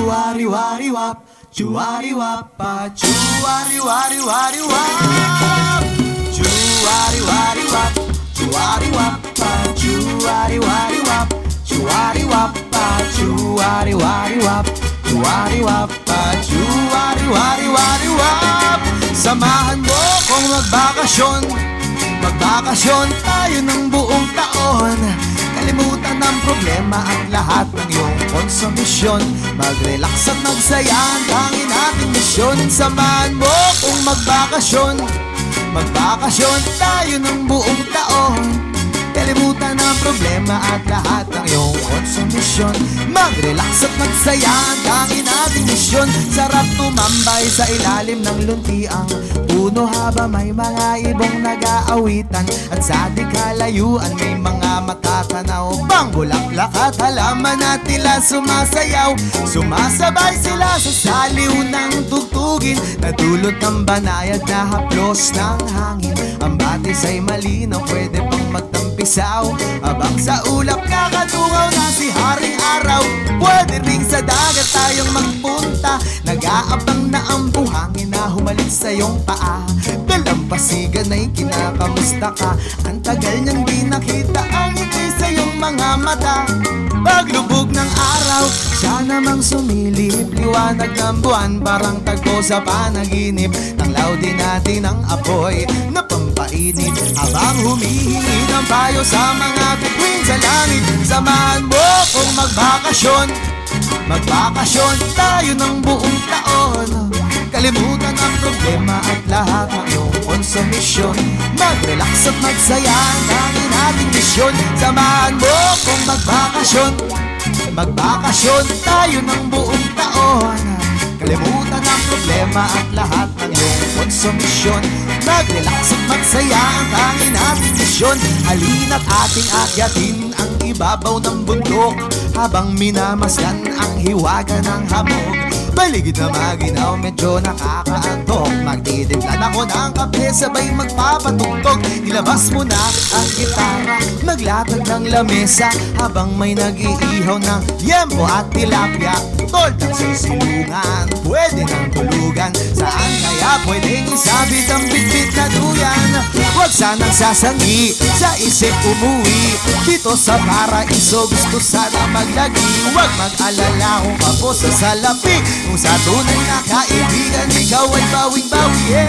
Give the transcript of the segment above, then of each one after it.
Chuwari-wari-wap, chuwari-wap-pa, chuwari-wari-wari-wari-wap. Chuwari-wari-wap, chuwari-wap-pa, chuwari-wari-wap, chuwari-wap-pa, chuwari-wari-wap, chuwari-wap-pa, chuwari-wari-wari-wap. Samahan mo kung magbakasyon, magbakasyon tayo ng buong taon. Kalimutan ang problema at lahat ng iyong konsumisyon. Mag-relax at magsaya, ang tanging ating misyon. Samahan mo kung magbakasyon, magbakasyon tayo ng buong taon. Kalimutan ang problema at lahat ng iyong konsumisyon. Mag-relax at magsaya, ang tanging ating misyon. Sarap tumambay sa ilalim ng luntiang puno habang may mga ibong nag-aawitan. At sa di kalayuan may mga matatanaw pang bulaklak at halaman at tila sumasayaw. Sumasabay sila sa saliw ng tugtugin, nadulot ng banayad na haplos ng hangin. Ang batis ay malinaw, pwede pang magtampisaw habang sa ulap nakatungaw na si Haring Araw. Pwede ring sa dagat tayong magpunta, nag-aabang na ang buhangin na humalik sa iyong paa. Dalampasigan ay kinakamusta ka, ang tagal niyang di nakita ang ngiti sa iyong mga mata. Paglubog ng araw, siya namang sumilip, liwanag ng buwan parang tagpo sa panaginip. Tanglaw din natin ang apoy na pampainit habang humihingi ng payo sa mga bituin sa langit. Samahan mo kung magbakasyon, magbakasyon tayo ng buong taon. Kalimutan ang problema at lahat ng iyong konsumisyon. Mag-relax at magsaya, ang tanging ating misyon. Samahan mo kung magbakasyon, magbakasyon tayo ng buong taon. Kalimutan ang problema at lahat ng iyong konsumisyon. Mag-relax at magsaya, ang tanging ating misyon. Halina't ating akyatin ang ibabaw ng bundok habang minamasdan ang hiwaga ng hamog. Baligid na maginaw, medyo nakakaantok. Magdidimlan ako ng kape, sabay magpapatugtog. Ilabas mo na ang gitara, maglatag ng lamesa habang may nag-iihaw ng yempo at tilapia. Tol ng sisilungan, pwede ng tulugan. Saan kaya pwedeng isabit ang bitbit na duyan? Huwag sanang sasangi, sa isip umuwi. Dito sa paraiso gusto sana maglagi. Huwag mag-alala kung ako sa salapi. Kung sa tunay na kaibigan, ikaw ay bawing-bawi.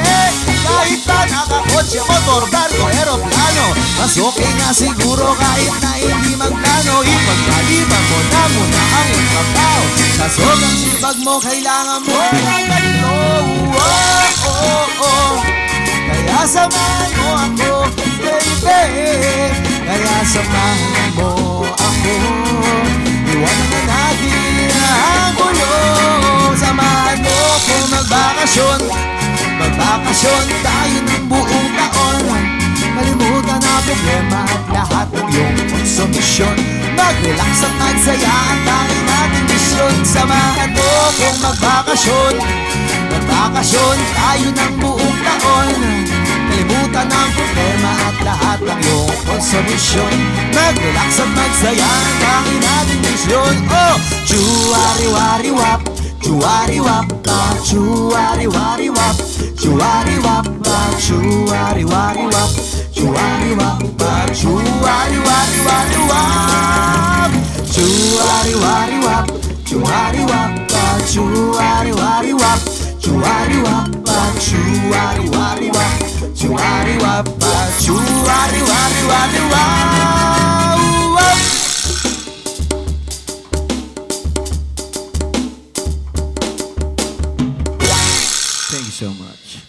Kahit pa nakakotse, motor, barko, aeroplano, mas okay nga siguro kahit na hindi magplano. Ipagpaliban mo na muna ang iyong trabaho. Sa sobrang sibag mo, kailangan mo ng ganito. Kaya samahan mo ako, baby. Kaya samahan mo ako. Iwanan na natin ang gulo. Samahan mo kung magbakasyon, magbakasyon tayo ng buong taon. Kalimutan na problema at lahat ng iyong konsumisyon. Mag-relax at magsaya, ang tanging nating misyon. Samahan mo kung magbakasyon, magbakasyon tayo ng buong taon. Kalimutan ang problema at lahat ng iyong konsumisyon. Mag-relax at magsaya, ang tanging nating misyon. Oh, chuwari-wari-wap, chuwari-wap-pa, chuwari-wari-wap, chuwari-wap-pa, chuwari-wari-wap, chuwari-wap-pa, chuwari-wari-wari-wari-wap. Chuwari-wari-wap, chuwari-wap-pa, chuwari-wari-wap, chuwari-wap-pa, chuwari-wari-wap, chuwari-wap-pa, chuwari-wari-wari-wap. Thank you so much.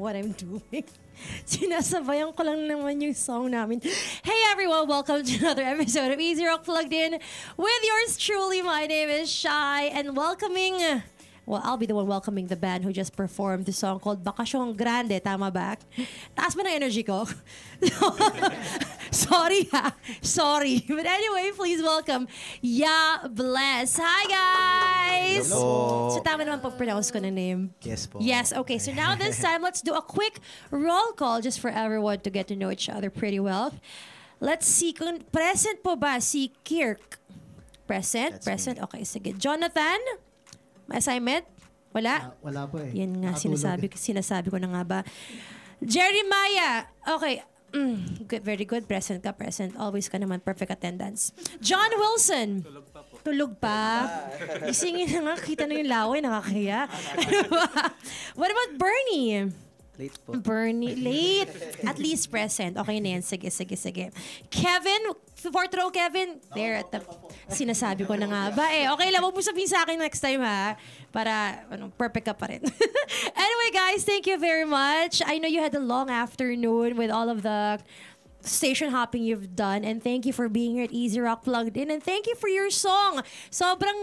What I'm doing. Sinasabayan ko lang naman yung song namin. Hey everyone, welcome to another episode of Easy Rock Plugged In with yours truly. My name is Shai and welcoming well, I'll be the one welcoming the band who just performed the song called Bakasyong Grande. Tama ba? Taas ba ng energy ko? Sorry ha. Sorry. But anyway, please welcome Ya Bless. Hi guys! Hello. So tama naman pag-pronounce ko ng name. Yes po. Yes, okay. So now this time, let's do a quick roll call just for everyone to get to know each other pretty well. Let's see kung present po ba si Kirk. Present? That's Present? Okay, sige. Jonathan? May assignment? Wala? Wala po eh. Yan nga, Nakatulog sinasabi ko na nga ba. Jeremiah! Okay. Good, very good. Present ka, present. Always ka naman. Perfect attendance. John Wilson. Tulog pa po. Tulog pa? Isingin na nga. Kita na yung laway. Nakakahiya. What about Bernie? Late po. Bernie, late. At least present. Okay na yan. Sige, sige, sige. Kevin, fourth row, Kevin. There at the... Sinasabi ko na nga ba eh. Okay lang, huwag mo sabihin sa akin next time ha. Para, perfect ka pa rin. Anyway, guys, thank you very much. I know you had a long afternoon with all of the station hopping you've done. And thank you for being here at Easy Rock Plugged In. And thank you for your song. Sobrang...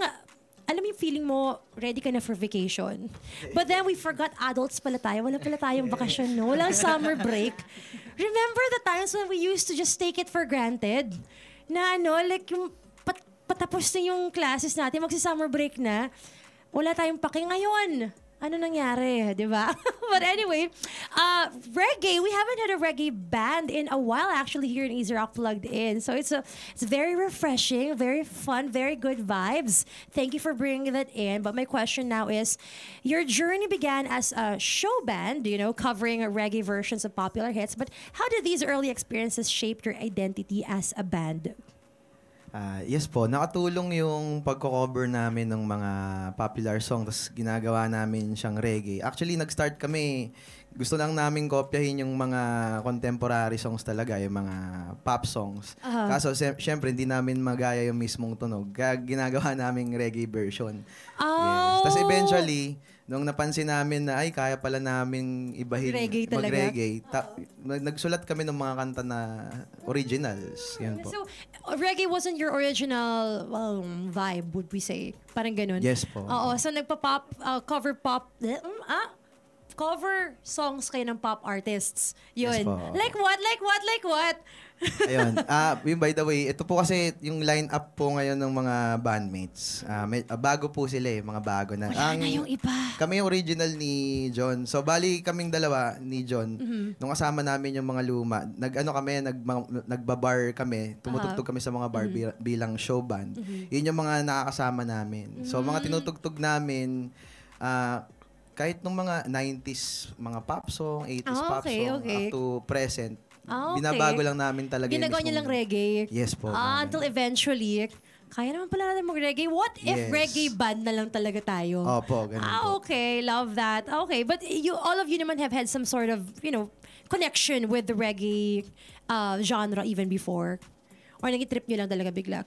Alam mo yung feeling mo, ready ka na for vacation. But then we forgot adults pala tayo. Wala pala tayong bakasyon, no? Walang summer break. Remember the times when we used to just take it for granted? Na ano, like yung patapos na yung classes natin, magsi-summer break na, wala tayong paki ngayon. Ano nangyari, di ba? But anyway, reggae, we haven't had a reggae band in a while actually here in Easy Rock Plugged In. So it's very refreshing, very fun, very good vibes. Thank you for bringing that in. But my question now is, your journey began as a show band, you know, covering reggae versions of popular hits. But how did these early experiences shape your identity as a band? Yes po, nakatulong yung pagko-cover namin ng mga popular song tapos ginagawa namin siyang reggae. Actually, nag-start kami, gusto lang namin kopyahin yung mga contemporary songs talaga, yung mga pop songs. Kaso, syempre, hindi namin magaya yung mismong tunog. Kaya ginagawa namin reggae version. Yes. Tapos eventually, nung napansin namin na, ay, kaya pala namin ibahin, reggae talaga? mag-reggae. Nagsulat kami ng mga kanta na originals. Yan po. So, reggae wasn't your original vibe, would we say? Parang ganun. Yes po. Oo, so nagpa-pop, cover pop, cover songs kayo ng pop artists. Yun. Yes po. Like what? Like what? Like what? Ayun. Yung by the way, ito po kasi yung line-up po ngayon ng mga bandmates. Bago po sila eh, mga bago na. Wala na yung iba. Kami yung original ni John. So, bali kaming dalawa ni John. Nung kasama namin yung mga luma, nagbabar kami, tumutugtog kami sa mga bar bilang show band. Yun yung mga nakakasama namin. So, mga tinutugtog namin, kahit nung mga 90s, mga pop song, 80s pop song, up to present, binabago lang namin talaga. Ginagawa niyo lang reggae? Yes po. Until eventually, kaya naman pala natin mag-reggae. What if reggae band na lang talaga tayo? Opo, ganun po. Okay. Love that. Okay, but all of you naman have had some sort of, connection with the reggae genre even before? Or nag-trip nyo lang talaga bigla?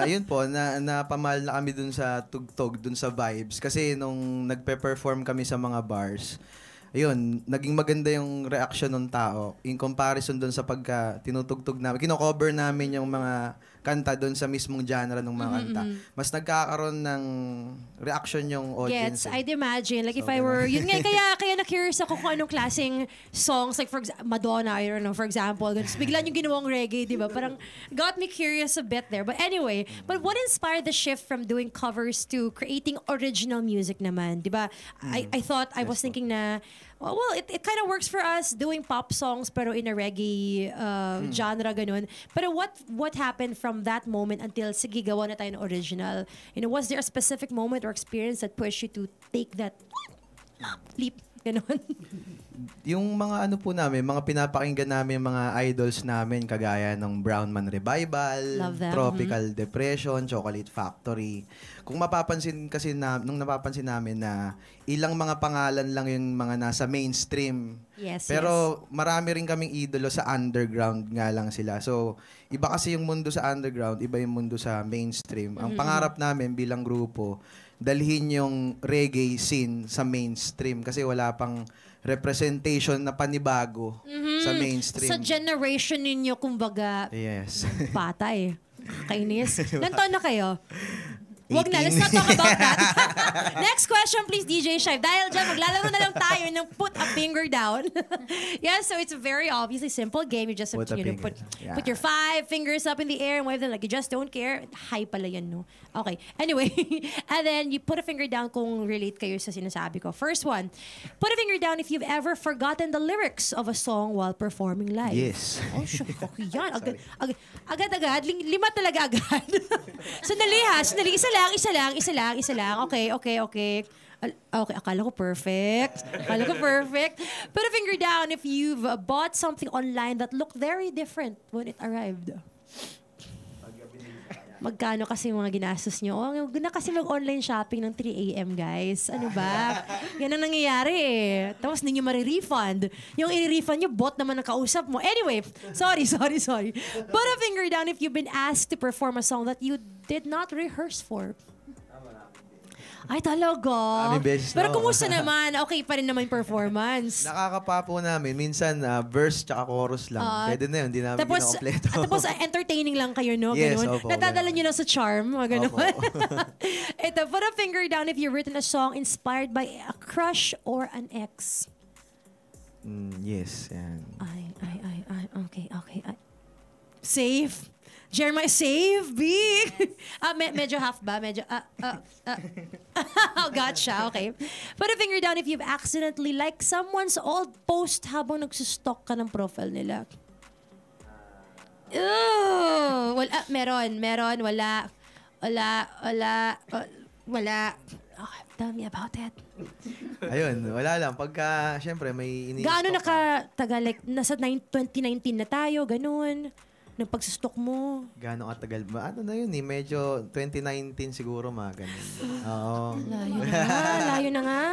Yun po, napamahal na kami dun sa tugtog, dun sa vibes. Kasi nung nagpe-perform kami sa mga bars, ayun, naging maganda yung reaction ng tao in comparison doon sa pagka tinutugtog namin. Kino-cover namin yung mga kanta doon sa mismong genre ng mga kanta. Mas nagkakaroon ng reaction yung audience. Yes, I'd imagine. Like if I were, yun nga, kaya na-curious ako kung anong klaseng songs, like for Madonna, I don't know, for example. Tapos bigla yung ginawang reggae, di ba? Parang got me curious a bit there. But anyway, but what inspired the shift from doing covers to creating original music naman? Di ba? I thought, I was thinking na, well, it kind of works for us doing pop songs pero in a reggae genre, ganun. Pero what happened from that moment until sige, gawa na tayo ng original? Was there a specific moment or experience that pushed you to take that leap? Ganun. Yung mga ano po namin, mga pinapakinggan namin mga idols namin kagaya ng Brown Man Revival, Tropical Depression, Chocolate Factory. Kung mapapansin kasi nung napapansin namin na ilang mga pangalan lang yung mga nasa mainstream. Yes, pero marami rin kaming idolo sa underground nga lang sila. So, iba kasi yung mundo sa underground, iba yung mundo sa mainstream. Ang pangarap namin bilang grupo, dalhin yung reggae scene sa mainstream kasi wala pang representation na panibago sa mainstream. Sa generation ninyo, kumbaga, yes. patay. Kainis. Ilan taon na kayo? Wag na, let's not talk about that. Next question, please, DJ Shive. Dahil dyan, maglalaro na lang tayo ng put a finger down. Yeah, so it's a very obviously simple game. You just have to, put your 5 fingers up in the air and wave them like you just don't care. Hi pala yan, no? Okay, anyway. And then you put a finger down kung relate kayo sa sinasabi ko. First one, put a finger down if you've ever forgotten the lyrics of a song while performing live. Yes. Oh, okay yan. Agad-agad. 5 talaga agad. Sandali ha, sandali. Isa lang. Okay. Okay, akala ko perfect. Put a finger down if you've bought something online that looked very different when it arrived. Magkano kasi mga ginastos nyo? Oh, na kasi mag-online shopping ng 3 a.m. guys. Ano ba? Yan ang nangyayari eh. Tapos hindi nyo ma-refund. Yung i-refund nyo, bot naman ang kausap mo. Anyway, sorry. Put a finger down if you've been asked to perform a song that you did not rehearse for. Ay, talaga? Pero kumusta naman? Okay pa rin naman yung performance. Nakakapa po namin. Minsan, verse tsaka chorus lang. Pwede na yun. Hindi namin kinakompleto. Tapos, entertaining lang kayo, no? Yes, ganun. opo. Natadala nyo lang sa charm. Ganun. Opo. Ito, put a finger down if you've written a song inspired by a crush or an ex. Yes, yan. Okay. Safe. Jeremiah, save, big. Medyo half ba? Gotcha, okay. Put a finger down if you've accidentally liked someone's old post habang nagsustalk ka ng profile nila. Meron, wala. Okay, tell me about it. Ayun, wala lang. Pagka, syempre, may ini-stock Gaano nakatagal? Like, nasa 2019 na tayo, ganun. Nung pagsustok mo. Gaano katagal ba? Ano na yun eh? Medyo 2019 siguro mga ganun. Oo. Layo na nga.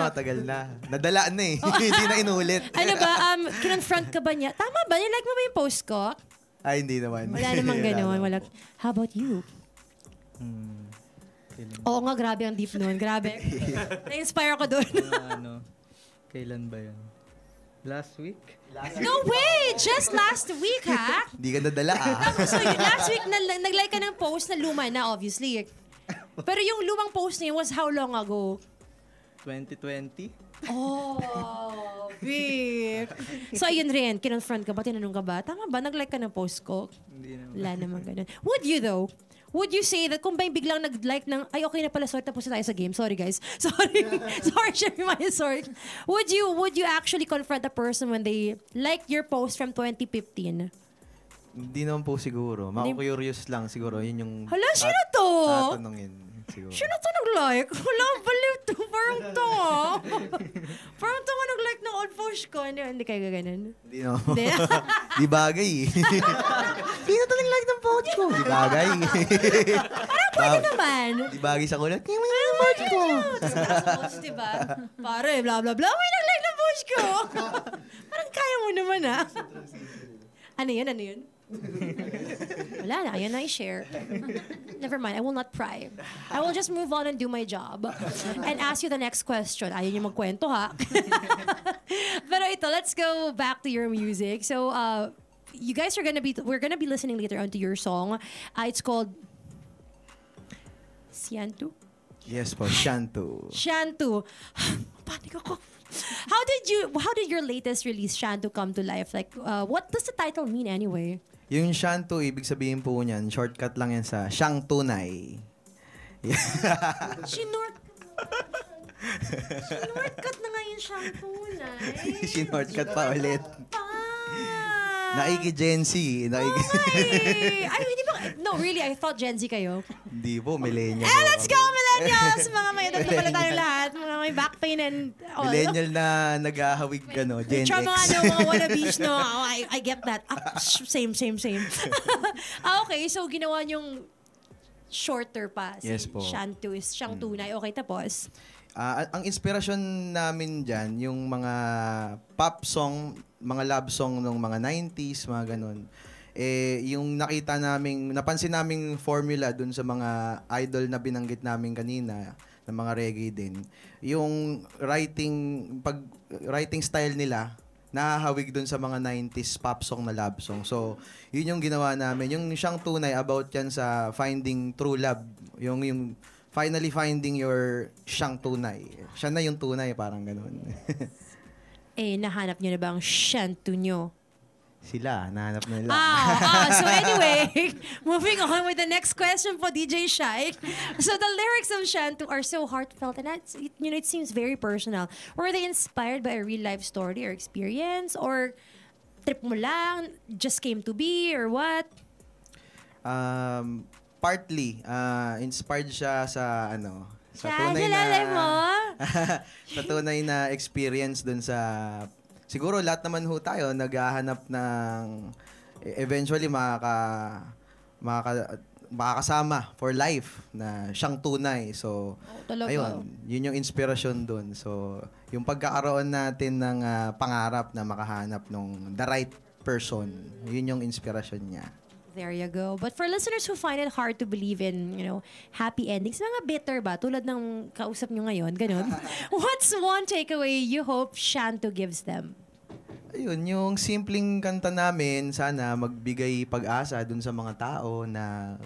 Matagal na. Nadala na eh. Hindi na inulit. Ano ba? Kinonfront ka ba niya? Tama ba? Like mo ba yung post ko? Ay, hindi naman. Wala namang gano'n. How about you? Oo nga, grabe ang deep nun. Grabe. Na-inspire ako doon. Kailan ba yun? Last week? No way! Just last week, ha? Hindi ka nadala So, last week, nag-like ka ng post na luma na, obviously. Pero yung lumang post niya was how long ago? 2020? Oh, big. So, ayun rin. Kinonfront ka ba? Tinanong ka ba? Tama ba? Nag-like ka ng post ko? Hindi naman. Wala naman ganun. Would you though? Would you say that kung biglang nag-like ng, ay okay na pala, sorry, tapos na tayo sa game. Sorry guys. Sorry, Jeremiah, sorry. Would you actually confront a person when they like your post from 2015? Hindi naman po siguro. Mako-curious lang siguro. Yun yung... Hala, sino to? Tatanungin siguro. Sino to nag-like? Wala, baliw to. Parang to. Parang to nag-like ng old post ko. Hindi kayo gaganon. Hindi naman po. Di bagay eh. Sino to nag-like ng post ko? Di bagay. Parang pwede naman. Di bagay sa kulat. Yung mga post ko. Tapos nasa post, diba? Pare, blah, blah, blah. May nag-like ng post ko. Parang kaya mo naman, ha? Ano yun? Wala na, ayun na i-share. Never mind, I will not pry. I will just move on and do my job. And ask you the next question. Ayaw niyo magkwento, ha? Pero ito, let's go back to your music. So, you guys we're gonna be listening later on to your song. It's called Siantu? Yes po, Shantu. Shantu. Panik ako. How did your latest release, Shantu, come to life? Like, what does the title mean anyway? Yung Shantu, ibig sabihin po niyan, shortcut lang yan sa Siyang Tunay. Shortcut na nga yung siyang tunay. Shortcut pa ulit. Naiki-Gen Z. Ay, hindi ba? No, really, I thought Gen Z kayo. Hindi po, millennial. Let's go, millennials! Mga may edad na pala tayo lahat. Mga may back pain and all. Millennial na nag-ahawig Gen X. Mga wannabes, no? Oh, I get that. Same. Okay, so ginawa niyong shorter pa. Yes po. Shantu is siyang tunay. Okay, tapos? Ang inspirasyon namin dyan, yung mga pop song, mga love song ng mga 90s, mga ganun. Yung napansin naming formula dun sa mga idol na binanggit namin kanina, ng mga reggae din. Yung writing style nila, nahahawig dun sa mga 90s pop song na love song. So, yun yung ginawa namin. Yung Siyang Tunay, about yan sa finding true love. Yung finally finding your siyang tunay. Siya na yung tunay, parang ganun. Nahanap nyo na ba ang shantu nyo? Sila, nahanap nila. So anyway, moving on with the next question po, DJ Shai. So the lyrics of Shantu are so heartfelt and it seems very personal. Were they inspired by a real life story or experience? Or trip mo lang, just came to be, or what? Partly, inspired siya sa sa Siya, tunay nalalay na mo? sa tunay na experience dun sa siguro lahat naman ho tayo naghahanap ng eventually makakasama for life na siyang tunay. So, Talaga. ayun, yun yung inspirasyon dun. So, yung pagkakaroon natin ng pangarap na makahanap ng the right person, yun yung inspirasyon niya. There you go. But for listeners who find it hard to believe in, happy endings, mga bitter ba? Tulad ng kausap nyo ngayon, ganun. What's one takeaway you hope Shantu gives them? Ayun, yung simpleng kanta namin, sana magbigay pag-asa dun sa mga tao na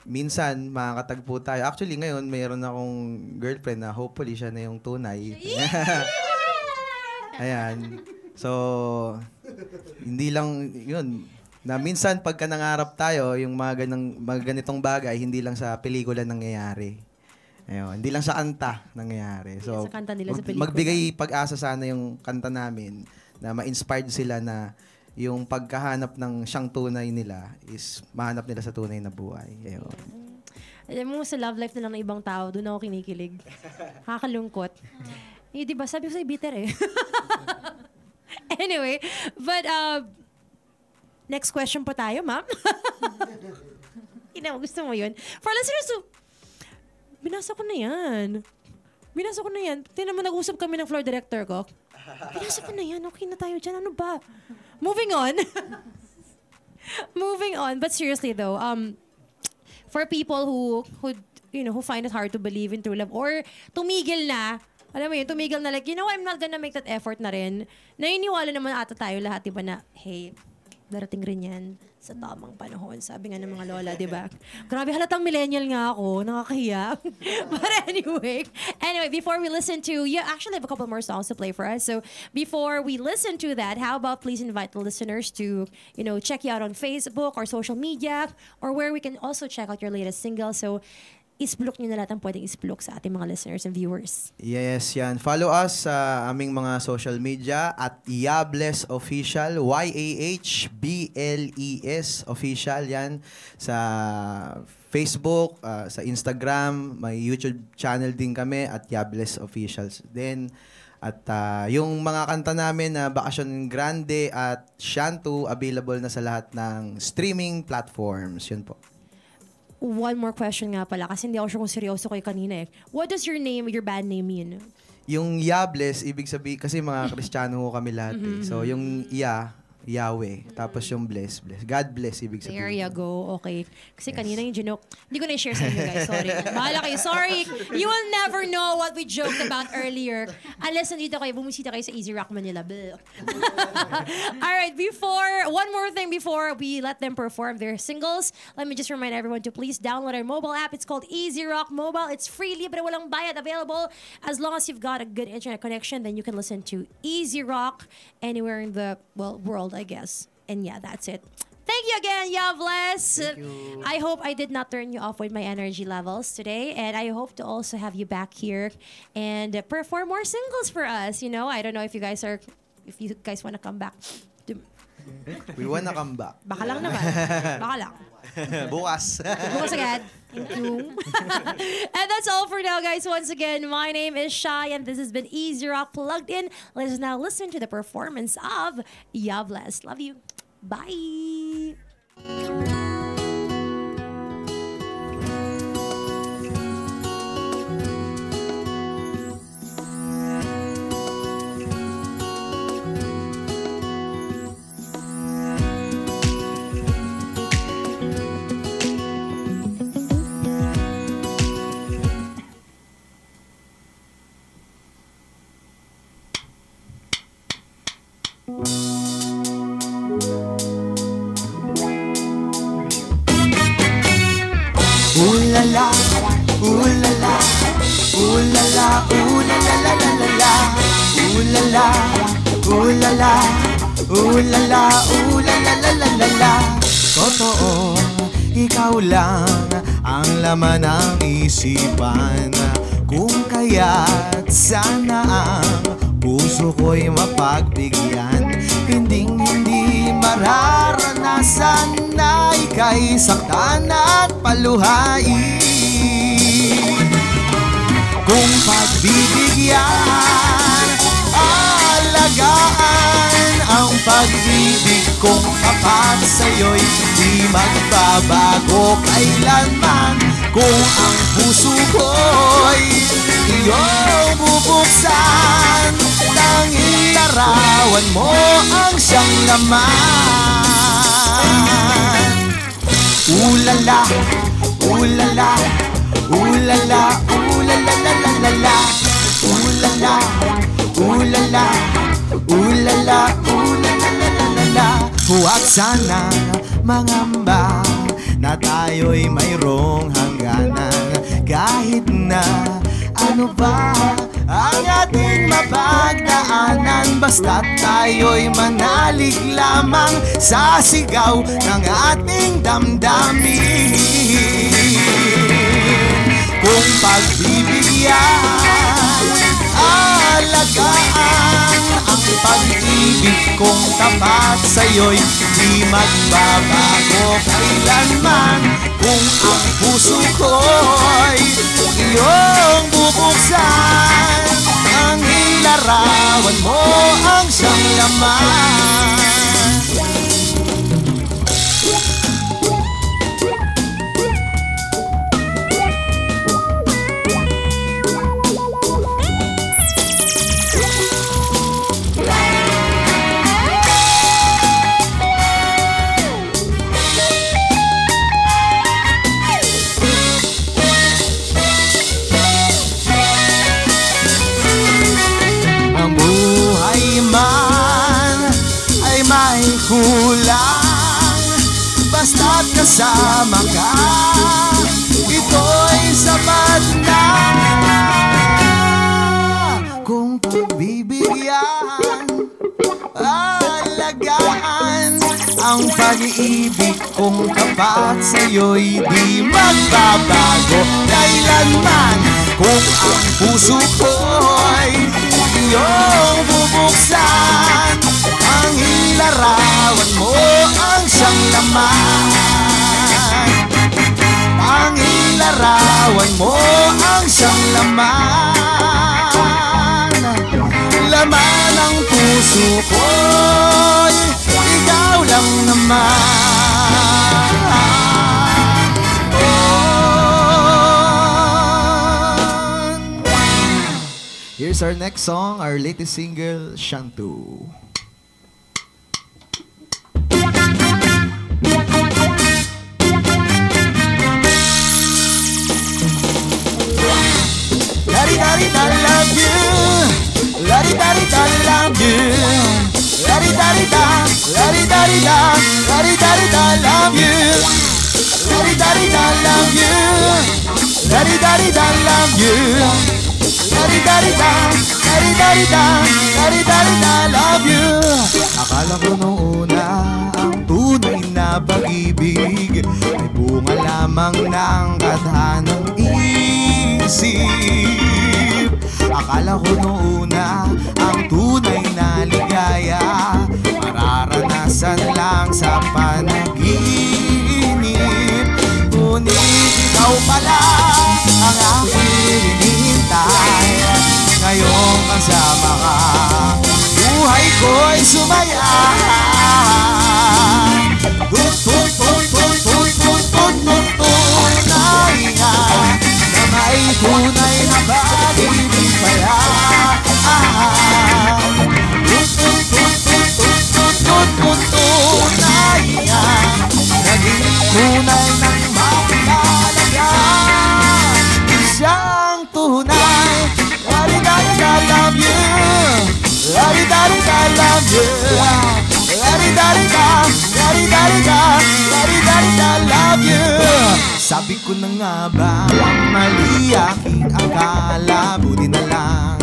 minsan makakatagpo tayo. Actually, ngayon, mayroon akong girlfriend na hopefully siya na yung tunay. Ayan. So, hindi lang, yun, na minsan pagka nangarap tayo, yung mga ganitong bagay, hindi lang sa pelikula nangyayari. Ayun, hindi lang sa kanta nangyayari. So, Sa kanta nila sa pelikula. magbigay pag-asa sana yung kanta namin na ma-inspired sila na yung pagkahanap ng siyang tunay nila is mahanap nila sa tunay na buhay. Ayun. Alam mo, sa love life na lang ng ibang tao, doon ako kinikilig. Kakalungkot. Di ba? Sabi ko sa'yo, bitter eh. Anyway, but next question po tayo, ma'am. Gusto mo yun? For listeners, binasa ko na yan. Tingnan mo, nag-usap kami ng floor director ko. Binasa ko na yan. Okay na tayo dyan. Ano ba? Moving on. But seriously though, for people who find it hard to believe in true love or tumigil na, alam mo yun, tumigil na like, I'm not gonna make that effort na rin. Naniniwala naman ata tayo lahat, diba, na, hey, darating rin yan sa tamang panahon. Sabi nga ng mga lola, di ba? Grabe, halatang millennial nga ako. Nakakahiya. But anyway, before we listen to, you actually have a couple more songs to play for us. So before we listen to that, how about please invite the listeners to, check you out on Facebook or social media or where we can also check out your latest single. So isplok nyo na lahat ang pwedeng isplok sa ating mga listeners and viewers. Yes, yan. Follow us sa aming mga social media at Yables Official, YAHBLES Official, yan. Sa Facebook, sa Instagram, may YouTube channel din kami at Yables Officials. Then, at yung mga kanta namin na Bakasyon Grande at Shantu, available na sa lahat ng streaming platforms. Yun po. One more question nga pala, kasi hindi ako sure kung seryoso kayo kanina eh. What does your band name mean? Yung Yables, ibig sabihin, kasi mga Kristiyano ho kami lahat eh. So, yung Yahweh. Tapos yung bless. God bless, ibig sabihin. There you go. Okay. Kasi kanina yung joke, hindi ko na-share sa inyo guys. Sorry. Bahala kayo. Sorry. You will never know what we joked about earlier. Unless nandito kayo, bumisita kayo sa Easy Rock Manila. Alright, one more thing before we let them perform their singles, let me just remind everyone to please download our mobile app. It's called Easy Rock Mobile. It's free, libre, walang bayad, available. As long as you've got a good internet connection, then you can listen to Easy Rock anywhere in the, world, I guess. And yeah, that's it. Thank you again, Yables. Thank you. I hope I did not turn you off with my energy levels today. And I hope to also have you back here and perform more singles for us. I don't know if you guys want to come back. We wanna come back. Baka lang naman. Baka lang. Bukas. Bukas agad. Thank you. And that's all for now, guys. Once again, my name is Shai, and this has been Easy Rock Plugged In. Let's now listen to the performance of Yables. Love you. Bye. Ooh la la, ooh la la, ooh la la, ooh la la la la la la. Ooh la la, ooh la la, ooh la la, ooh la la la la la la. Totoo, ikaw lang ang laman ng isipan. Kung kaya't sana ang puso ko'y mapagbigyan. Hindi mararanasan na ika'y saktan at paluhain. Kung pagbibigyan, alagaan ang pag-ibig kong tapat sa'yo'y di magbabago kailanman. Kung ang puso ko'y iyong bubuksan, tanging larawan mo ang siyang laman. Ulala, ulala, ulala, ulala, la la la la. Ulala, ulala, ulala, ulala, la la la la. Huwag sanang mangamba na tayo'y mayroong hangganan. Kahit na ano ba ang ating mapagdaanan, basta't tayo'y manalig lamang sa sigaw ng ating damdamin. Kung pagbibigyan, alagaan ang pag-ibig kong tapat sa'yo'y di magbabago kailanman. Kung ang puso ko'y iyong bubuksan, ang ilarawan mo ang siyang laman. Kulang, basta't kasama ka, ito'y sapat na. Kung pagbibigyan, alagaan ang pag-ibig kong tapat sa'yo'y di magbabago kailanman. Kung ang puso ko'y iyong bubuksan, ang ilarawan mo ang siyang laman. Ang ilarawan mo ang siyang laman. Laman ng puso ko'y ikaw lang naman. Here's our next song, our latest single, Shantu. La-di-da-di-da, love you. La-di-da-di-da, love you. La-di-da-di-da, la-di-da-di-da, la-di-da-di-da, love you. La-di-da-di-da, love you. La-di-da-di-da, love you. La-di-da-di-da, la-di-da-di-da, la-di-da-di-da, love you. Akala ko nung una ang tunay na pag-ibig ay bunga lamang ng kadhanang isip. Akala ko nung una ang tunay na ligaya mararanasan lang sa panaginip. Ngunit ikaw pala ang aking hinihintay. Ngayong kasama ka, buhay ko'y sumaya. Tunay nga na may tunay na pag-ibig pala. Tunay nga naging tunay ng makilalaga. Siyang tunay. La-di-da-di-da, love you. La-di-da-di-da, love you. love you. Sabi ko na nga ba, mali aking akala, buti na lang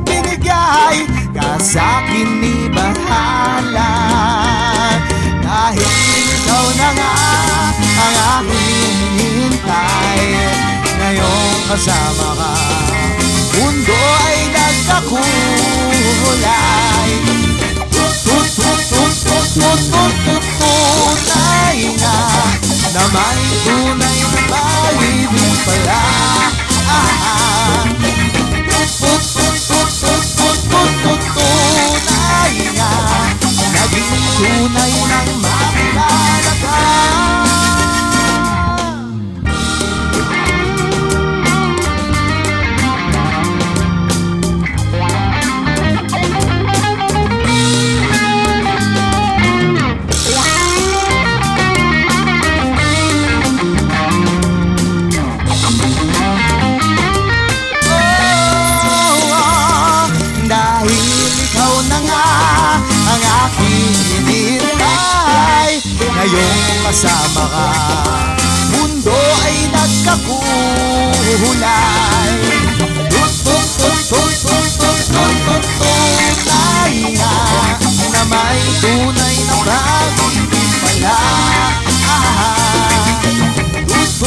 binigay ka sa'kin ni bahala. Dahil ikaw na nga ang aking hinihintay, ngayong kasama ka, mundo ay nagkakulay. Tunay na may tunay na pag-ibig pala. Tunay na naging tunay ng makilala ka. Ngayong kasama ka, mundo ay nagkakulay. Tunay na may tunay na pag-ibig pala. Tunay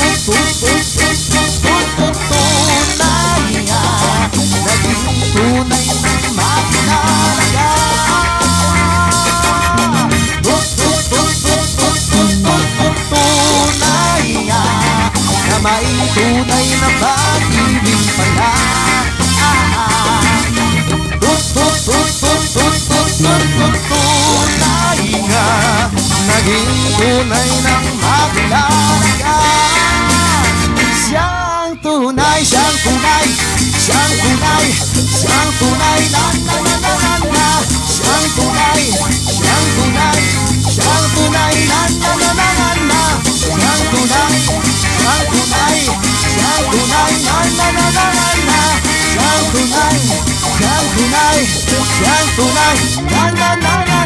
naging tunay na makilala ka. May tunay na pag-ibig pala. Tunay nga naging tunay ng makilala ka. Siyang tunay, siyang tunay, siyang tunay, siyang tunay, la la la la la la. Siyang tunay, siyang tunay, siyang tunay, la la la la la la. Siyang tunay, siyang tunay, siyang tunay, na na na na na na. Siyang tunay, siyang tunay, siyang tunay, na na na na.